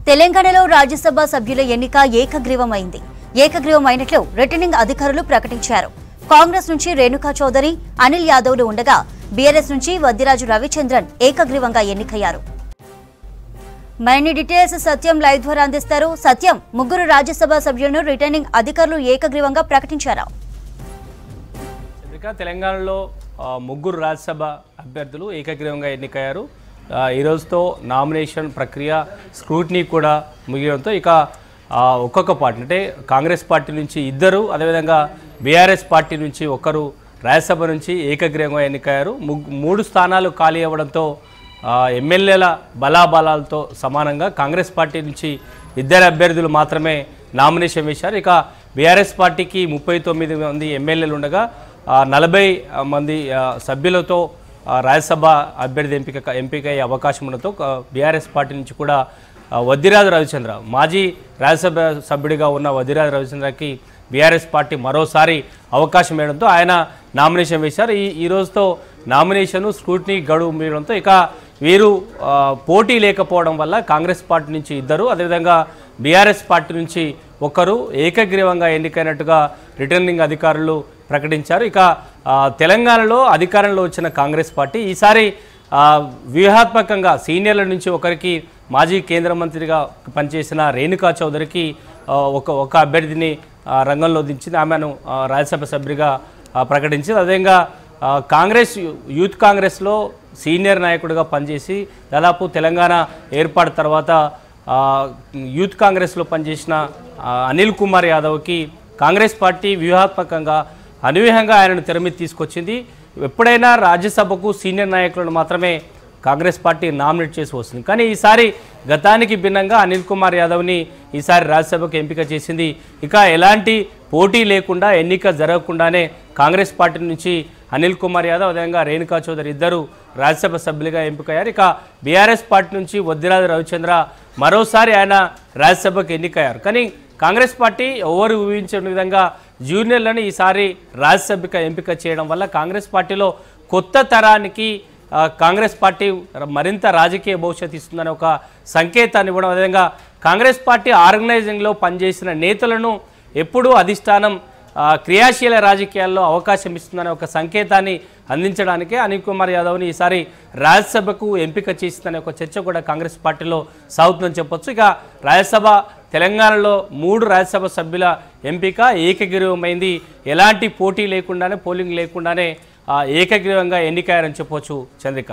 తెలంగాణలో రాజ్యసభ సభ్యుల ఎన్నిక ఏకగ్రీవమైంది. ఏకగ్రీవమైనట్లు రిటర్నింగ్ అధికారులు ప్రకటించారు. కాంగ్రెస్ నుంచి రేణుకా చౌదరి, అనిల్ యాదవ్లు ఉండగా బీఆర్ఎస్ నుంచి వద్దిరాజు రవిచంద్రన్ ఏకగ్రీవంగా ఎన్నికయ్యారు. మరిన్ని డీటెయిల్స్ సత్యం లైవ్ ద్వారా అందిస్తారు. సత్యం, ముగ్గురు రాజ్యసభ సభ్యులను రిటర్నింగ్ అధికారులు ఏకగ్రీవంగా ప్రకటించారు. తెలంగాణలో ముగ్గురు రాజ్యసభ అభ్యర్థులు ఏకగ్రీవంగా ఎన్నికయ్యారు. ఈ రోజుతో నామినేషన్ ప్రక్రియ స్క్రూటినీ కూడా ముగియడంతో ఇక ఒక్కొక్క పార్టీ అంటే కాంగ్రెస్ పార్టీ నుంచి ఇద్దరు, అదేవిధంగా బీఆర్ఎస్ పార్టీ నుంచి ఒకరు రాజ్యసభ నుంచి ఏకగ్రీవంగా ఎన్నికయ్యారు. 3 స్థానాలు ఖాళీ అవ్వడంతో ఎమ్మెల్యేల బలాబలాలతో సమానంగా కాంగ్రెస్ పార్టీ నుంచి ఇద్దరు అభ్యర్థులు మాత్రమే నామినేషన్ వేశారు. ఇక బీఆర్ఎస్ పార్టీకి 39 మంది ఎమ్మెల్యేలు ఉండగా 40 మంది సభ్యులతో రాజ్యసభ అభ్యర్థి ఎంపికయ్యే అవకాశం ఉండడంతో బీఆర్ఎస్ పార్టీ నుంచి కూడా వద్దిరాజు రవిచంద్ర, మాజీ రాజ్యసభ సభ్యుడిగా ఉన్న వద్దిరాజు రవిచంద్రకి బీఆర్ఎస్ పార్టీ మరోసారి అవకాశం ఇవ్వడంతో ఆయన నామినేషన్ వేశారు. ఈ రోజుతో నామినేషన్ స్క్రూటినీ గడువు మీయడంతో ఇక వీరు పోటీ లేకపోవడం వల్ల కాంగ్రెస్ పార్టీ నుంచి ఇద్దరు, అదేవిధంగా బీఆర్ఎస్ పార్టీ నుంచి ఒకరు ఏకగ్రీవంగా ఎన్నికైనట్టుగా రిటర్నింగ్ అధికారులు ప్రకటించారు. ఇక తెలంగాణలో అధికారంలో వచ్చిన కాంగ్రెస్ పార్టీ ఈసారి వ్యూహాత్మకంగా సీనియర్ల నుంచి ఒకరికి మాజీ కేంద్ర మంత్రిగా పనిచేసిన రేణుకా చౌదరికి ఒక అభ్యర్థిని రంగంలో దించింది. ఆమెను రాజ్యసభ సభ్యుడిగా ప్రకటించింది. అదేవిధంగా యూత్ కాంగ్రెస్లో సీనియర్ నాయకుడిగా పనిచేసి దాదాపు తెలంగాణ ఏర్పాటు తర్వాత యూత్ కాంగ్రెస్లో పనిచేసిన అనిల్ కుమార్ యాదవ్కి కాంగ్రెస్ పార్టీ వ్యూహాత్మకంగా అనూహ్యంగా ఆయనను తెరమీద తీసుకొచ్చింది. ఎప్పుడైనా రాజ్యసభకు సీనియర్ నాయకులను మాత్రమే కాంగ్రెస్ పార్టీ నామినేట్ చేసి వస్తుంది. కానీ ఈసారి గతానికి భిన్నంగా అనిల్ కుమార్ యాదవ్ని ఈసారి రాజ్యసభకు ఎంపిక చేసింది. ఇక ఎలాంటి పోటీ లేకుండా, ఎన్నిక జరగకుండానే కాంగ్రెస్ పార్టీ నుంచి అనిల్ కుమార్ యాదవ్, అదేవిధంగా రేణుకా చౌదరి ఇద్దరు రాజ్యసభ సభ్యులుగా ఎంపికయ్యారు. ఇక బీఆర్ఎస్ పార్టీ నుంచి వద్దిరాజు రవిచంద్ర మరోసారి ఆయన రాజ్యసభకు ఎన్నికయ్యారు. కానీ కాంగ్రెస్ పార్టీ ఎవరు ఊహించిన విధంగా జూనియర్లను ఈసారి రాజ్యసభకు ఎంపిక చేయడం వల్ల కాంగ్రెస్ పార్టీలో కొత్త తరానికి కాంగ్రెస్ పార్టీ మరింత రాజకీయ భవిష్యత్తు ఇస్తుందనే ఒక సంకేతాన్ని ఇవ్వడం, అదేవిధంగా కాంగ్రెస్ పార్టీ ఆర్గనైజింగ్లో పనిచేసిన నేతలను ఎప్పుడూ అధిష్టానం క్రియాశీల రాజకీయాల్లో అవకాశం ఇస్తుందనే ఒక సంకేతాన్ని అందించడానికే అనిల్ కుమార్ యాదవ్ని ఈసారి రాజ్యసభకు ఎంపిక చేసిందనే ఒక చర్చ కూడా కాంగ్రెస్ పార్టీలో సాగుతుందని చెప్పొచ్చు. ఇక రాజ్యసభ తెలంగాణలో 3 రాజ్యసభ సభ్యుల ఎంపిక ఏకగ్రీవమైంది. ఎలాంటి పోటీ లేకుండానే, పోలింగ్ లేకుండానే ఏకగ్రీవంగా ఎన్నికయ్యారని చెప్పొచ్చు. చంద్రిక.